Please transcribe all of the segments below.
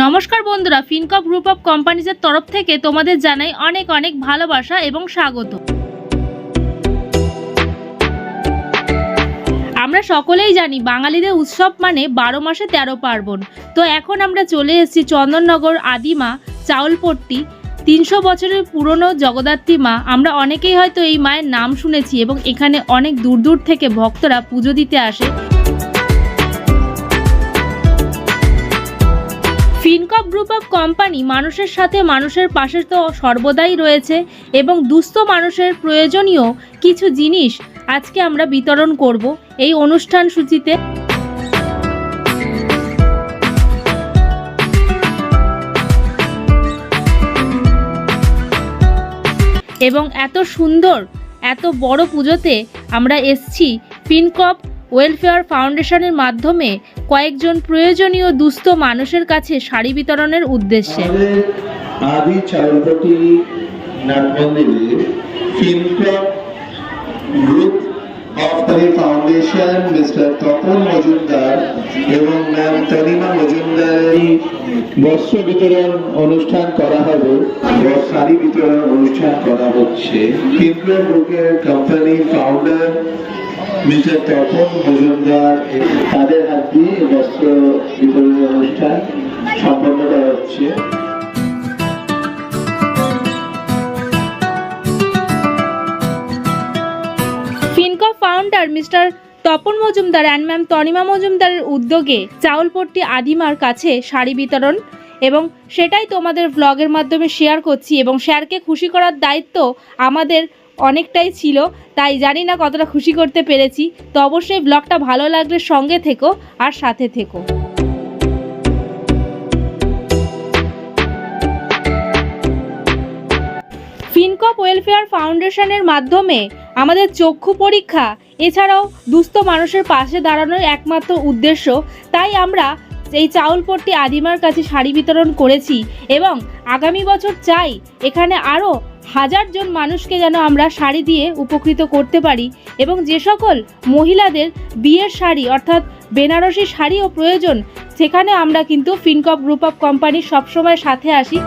নমস্কার বন্ধুরা, ফিনকপ group of কোম্পানিজের তরফ থেকে তোমাদের জানাই অনেক অনেক ভালোবাসা এবং স্বাগত। আমরা সকলেই জানি বাঙালিদের উৎসব মানে 12 মাসে 13 পার্বণ। তো এখন আমরা চলে এসেছি চন্দননগর আদিমা চাউলপট্টি 300 বছরের পুরনো জগদ্ধাত্রী মা। আমরা অনেকেই হয়তো এই মায়ের নাম শুনেছি এবং এখানে অনেক দূর দূর থেকে ভক্তরা পুজো দিতে আসে। ফিনকপ গ্রুপ অফ কোম্পানি মানুষের সাথে মানুষের পাশে তো সর্বদাই রয়েছে এবং দুস্থ মানুষের প্রয়োজনীয় কিছু জিনিস আজকে আমরা বিতরণ করব এই অনুষ্ঠান সূচিতে। এবং এত সুন্দর এত বড় পুজোতে আমরা এসছি ফিনকপ ওয়েলফেয়ার ফাউন্ডেশনের মাধ্যমে কয়েকজন প্রয়োজনীয় দুস্থ মানুষের কাছে শাড়ি বিতরণের উদ্দেশ্যে। আদি চাউলপট্টি নাট মন্দিরে Fincop group of foundation mister Tapan Majumdar এবং ম্যাম তনিমা মজুমদারের বস্ত্র বিতরণ অনুষ্ঠান করা হবে, শাড়ি বিতরণ অনুষ্ঠান করা হচ্ছে। ফিনকপ গ্রুপের company founder mister Tapan Majumdar তাদের হাত দিয়ে বস্ত্র বিতরণ অনুষ্ঠান সম্পন্ন করা হচ্ছে। Fincop founder mister Tapan Majumdar and ma'am Tanima মজুমদারের উদ্যোগে চাউলপট্টি আদিমার কাছে শাড়ি বিতরণ, এবং সেটাই তোমাদের ব্লগের মাধ্যমে শেয়ার করছি। এবং শেয়ারকে খুশি করার দায়িত্ব আমাদের অনেকটাই ছিল, তাই জানি না কতটা খুশি করতে পেরেছি। তো অবশ্যই ব্লগটা ভালো লাগলে সঙ্গে থেকো আর সাথে থেকো। ফিনকপ ওয়েলফেয়ার ফাউন্ডেশনের মাধ্যমে আমাদের চক্ষু পরীক্ষা এছাড়াও দুস্থ মানুষের পাশে দাঁড়ানোর একমাত্র উদ্দেশ্য। তাই আমরা এই চাউলপট্টি আদিমার কাছে শাড়ি বিতরণ করেছি এবং আগামী বছর চাই এখানে আরও 1000 জন মানুষকে যেন আমরা শাড়ি দিয়ে উপকৃত করতে পারি। এবং যে সকল মহিলাদের বিয়ের শাড়ি অর্থাৎ বেনারসি শাড়িও প্রয়োজন, সেখানে আমরা কিন্তু ফিনকপ গ্রুপ অফ কোম্পানি সবসময় সাথে আসি।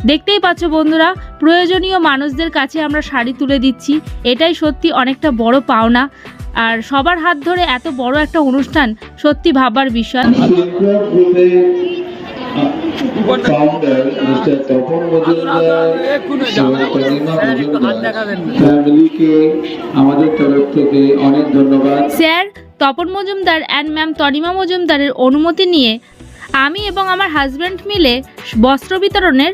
দেখতেই পাচ্ছ বন্ধুরা, প্রয়োজনীয় মানুষদের কাছে আমরা শাড়ি তুলে দিচ্ছি, এটাই সত্যি অনেকটা বড় পাওনা। আর সবার হাত ধরে এত বড় একটা অনুষ্ঠান সত্যি ভাবার বিষয়। আমাদের তরফ থেকে অনেক ধন্যবাদ। Sir Tapan Majumdar and ma'am Tanima মজুমদারের অনুমতি নিয়ে আমি এবং আমার হাজব্যান্ড মিলে বস্ত্র বিতরণের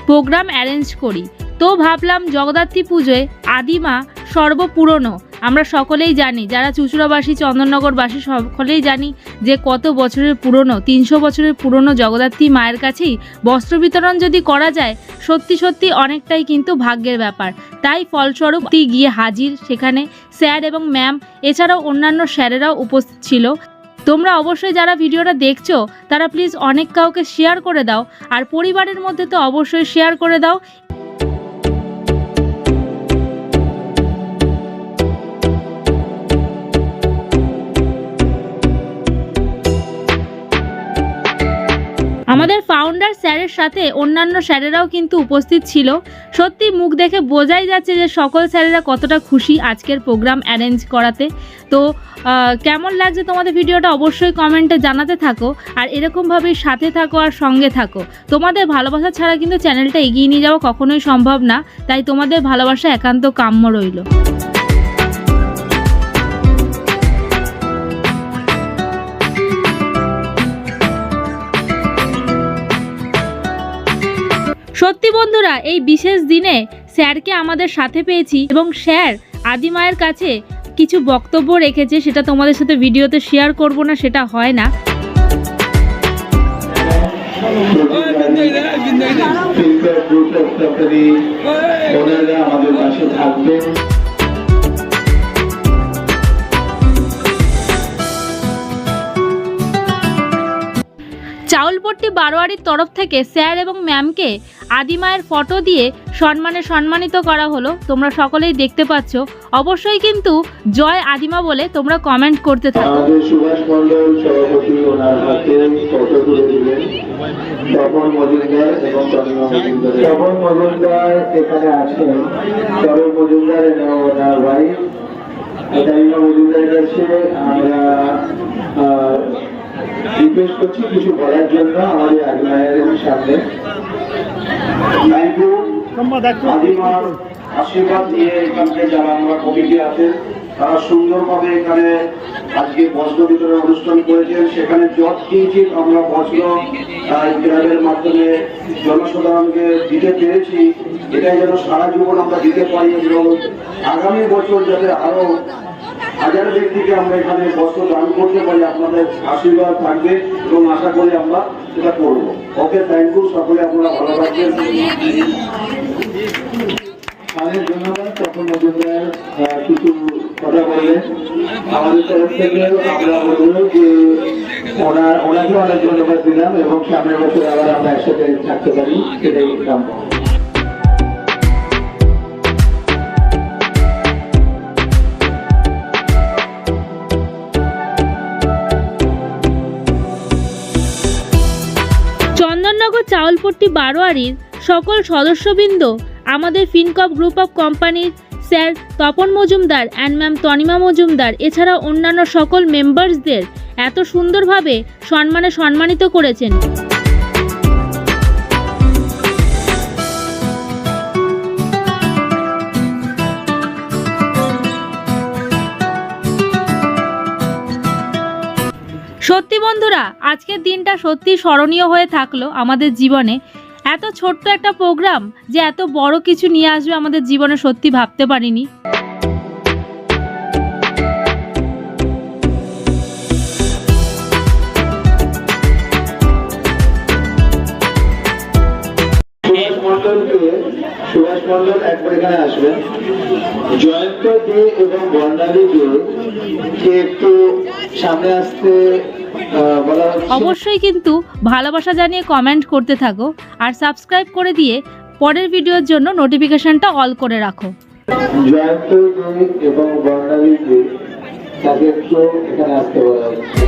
প্রোগ্রাম অ্যারেঞ্জ করি। তো ভাবলাম জগদ্ধাত্রী পুজোয় আদিমা সর্বপুরনো, আমরা সকলেই জানি, যারা চুঁচুড়াবাসী চন্দননগরবাসী সকলেই জানি যে কত বছরের পুরনো, 300 বছরের পুরনো জগদ্ধাত্রী মায়ের কাছেই বস্ত্র বিতরণ যদি করা যায় সত্যি সত্যি অনেকটাই কিন্তু ভাগ্যের ব্যাপার। তাই ফলস্বরূপ গিয়ে হাজির সেখানে স্যার এবং ম্যাম, এছাড়াও অন্যান্য স্যারেরাও উপস্থিত ছিল। তোমরা অবশ্যই যারা ভিডিওটা দেখছো তারা প্লিজ অনেক কাউকে শেয়ার করে দাও, আর পরিবারের মধ্যে তো অবশ্যই শেয়ার করে দাও। আমাদের ফাউন্ডার স্যারের সাথে অন্যান্য স্যারেরাও কিন্তু উপস্থিত ছিল। সত্যি মুখ দেখে বোঝাই যাচ্ছে যে সকল স্যারেরা কতটা খুশি আজকের প্রোগ্রাম অ্যারেঞ্জ করাতে। তো কেমন লাগছে তোমাদের ভিডিওটা অবশ্যই কমেন্টে জানাতে থাকো, আর এরকমভাবেই সাথে থাকো আর সঙ্গে থাকো। তোমাদের ভালোবাসা ছাড়া কিন্তু চ্যানেলটা এগিয়ে নিয়ে যাওয়া কখনোই সম্ভব না, তাই তোমাদের ভালোবাসা একান্ত কাম্য রইল। সত্যি বন্ধুরা, এই বিশেষ দিনে স্যারকে আমাদের সাথে পেয়েছি এবং স্যার আদিমায়ের কাছে কিছু বক্তব্য রেখেছে, সেটা তোমাদের সাথে ভিডিওতে শেয়ার করব না, সেটা হয় না। চাউলপট্টি বারোয়ারির তরফ থেকে স্যার এবং ম্যামকে আদিমায়ের ফটো দিয়ে সম্মানিত করা হলো। তোমরা সকলেই দেখতে পাচ্ছ। অবশ্যই কিন্তু জয় আদিমা বলে তোমরা কমেন্ট করতে থাকো। আমাদের সুভাষ মণ্ডল সভাপতি ওনার হাতে ফটো তুলে দিলেন তপন মজুমদার এবং তনিমা মজুমদার। তপন মজুমদার এখানে আছেন, তরুণ মজুমদার এবং ওনার ওয়াইফ তনিমা মজুমদারের কাছে আমরা রিকোয়েস্ট করছি কিছু বলার জন্য আমাদের আদিমায়ের সামনে। Thank you. আদিমার আশীর্বাদ নিয়ে এখানে যারা আমরা কমিটি আছেন তারা সুন্দরভাবে এখানে আজকে বস্ত্র বিতরণ অনুষ্ঠান করেছেন। সেখানে যৎকিঞ্চিত আমরা বস্ত্র ক্লাবের মাধ্যমে জনসাধারণকে দিতে পেরেছি, এটাই যেন সারা জীবন আমরা দিতে পারি এবং আগামী বছর যাতে আরো হাজার ব্যক্তিকে আমরা এখানে বস্ত্র দান করতে পারি। আপনাদের আশীর্বাদ থাকবে এবং আশা করি আমরা সেটা করব। ওকে, থ্যাংক ইউ। সকলে আপনারা ভালো থাকবেন। অনেক ধন্যবাদ। তখন মজুমদার কিছু কথা বললেন আমাদের তরফ থেকে। আমরা বলবো যে ওনাকে অনেক ধন্যবাদ দিলাম এবং সামনের বছর আবার আমরা একসাথে থাকতে পারি, সেটাই কাম্য। চন্দননগর চাউলপট্টি বারোয়ারির সকল সদস্যবৃন্দ, আমাদের ফিনকপ গ্রুপ অফ কোম্পানির sir Tapan Majumdar and ma'am Tanima Majumdar এছাড়াও অন্যান্য সকল মেম্বার্সদের এত সুন্দরভাবে সম্মানিত করেছেন। সত্যি বন্ধুরা, আজকের দিনটা সত্যি স্মরণীয় হয়ে থাকলো আমাদের জীবনে। এত ছোট্ট একটা প্রোগ্রাম যে এত বড় কিছু নিয়ে আসবে আমাদের জীবনে সত্যি ভাবতে পারিনি। সুভাষ মণ্ডল একবার এখানে আসবেন। জয়ন্ত দে এবং বর্ণালী দে একটু সামনে আসতে বলা হচ্ছে। অবশ্যই কিন্তু ভালোবাসা জানিয়ে কমেন্ট করতে থাকো আর সাবস্ক্রাইব করে দিয়ে পরের ভিডিওর জন্য নোটিফিকেশনটা অল করে রাখো। জয়ন্ত দে এবং বর্ণালী দে তাকে একটু এখানে আসতে বলা হচ্ছে।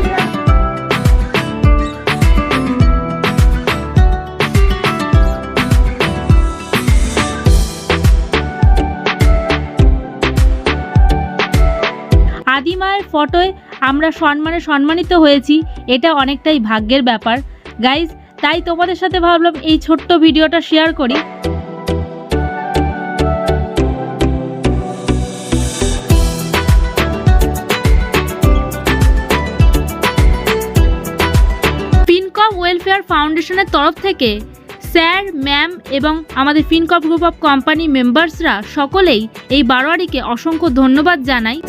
আদিমায়ের ফটোয় আমরা সম্মানিত হয়েছি, এটা অনেকটাই ভাগ্যের ব্যাপার গাইজ। তাই তোমাদের সাথে ভাবলাম এই ছোট্ট ভিডিওটা শেয়ার করি। ফিনকপ ওয়েলফেয়ার ফাউন্ডেশনের তরফ থেকে স্যার, ম্যাম এবং আমাদের ফিনকপ গ্রুপ অফ কোম্পানি মেম্বার্সরা সকলেই এই বারোয়ারিকে অসংখ্য ধন্যবাদ জানাই।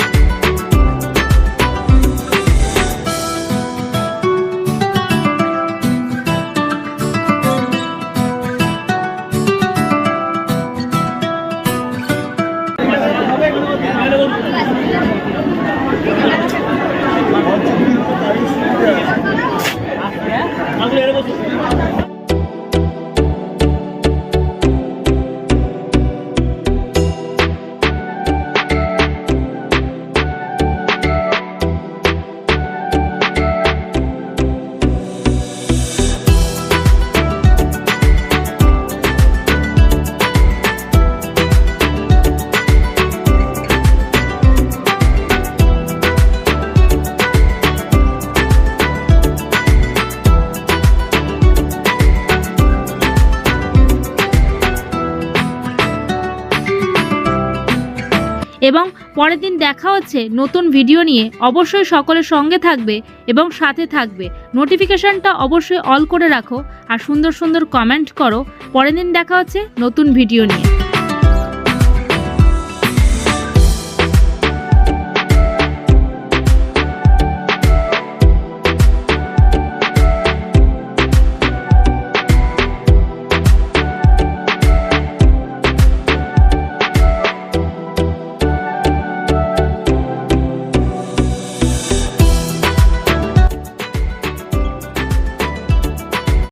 এবং পরের দিন দেখা হচ্ছে নতুন ভিডিও নিয়ে। অবশ্যই সকলের সঙ্গে থাকবে এবং সাথে থাকবে। নোটিফিকেশনটা অবশ্যই অল করে রাখো আর সুন্দর সুন্দর কমেন্ট করো। পরের দিন দেখা হচ্ছে নতুন ভিডিও নিয়ে।